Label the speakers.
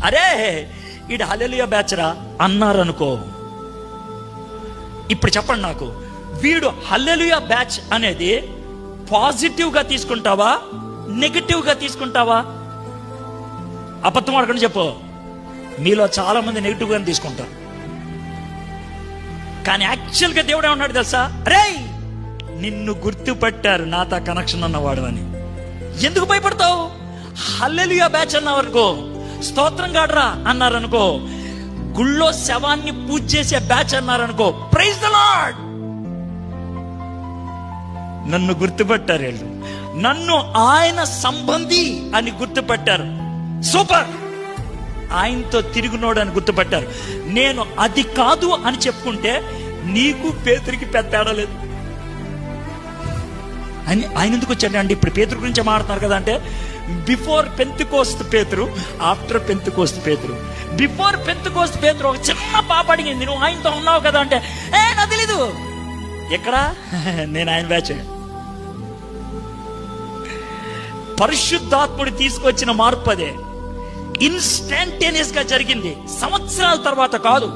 Speaker 1: అరే ఈడు హల్లెలూయా బ్యాచరా అన్నారనుకో, ఇప్పుడు చెప్పండి నాకు, వీడు హల్లెలూయా బ్యాచ్ అనేది పాజిటివ్గా తీసుకుంటావా నెగటివ్గా తీసుకుంటావా? అబద్ధం ఆడకుండా చెప్పు. మీలో చాలా మంది నెగిటివ్గానే తీసుకుంటారు. కానీ యాక్చువల్గా దేవుడు ఏమన్నాడు తెలుసా? రే నిన్ను గుర్తుపట్టారు నాతో కనెక్షన్ ఉన్నవాడు అని. ఎందుకు భయపడతావు? హల్లెలూయా బ్యాచ్ అన్నావనుకో, స్తోత్రం గాడరా అన్నారనుకో, గుళ్ళో శవాన్ని పూజ చేసే బ్యాచ్ అన్నారనుకో, ప్రైజ్ ద లార్డ్. నన్ను గుర్తుపట్టారు వీళ్ళు, నన్ను ఆయన సంబంధి అని గుర్తుపట్టారు, సూపర్, ఆయనతో తిరుగునోడు అని గుర్తుపట్టారు. నేను అది కాదు అని చెప్పుకుంటే నీకు పేతురికి పెద్ద తేడా లేదు అని ఆయన ఎందుకు వచ్చాడు అంటే, ఇప్పుడు పేతురు గురించి మాట్లాడుతున్నారు కదా అంటే, బిఫోర్ పెంతెకోస్తు పేతురు, ఆఫ్టర్ పెంతెకోస్తు పేతురు. బిఫోర్ పెంతెకోస్తు పేతురు ఒక చిన్న పాప అడిగింది, నువ్వు ఆయనతో ఉన్నావు కదా అంటే, నాకు తెలీదు. ఎక్కడా? నేను ఆయన బ్యాచ్. పరిశుద్ధాత్ముడు తీసుకొచ్చిన మార్పు అదే, ఇన్స్టాంటేనియస్ గా జరిగింది, సంవత్సరాల తర్వాత కాదు.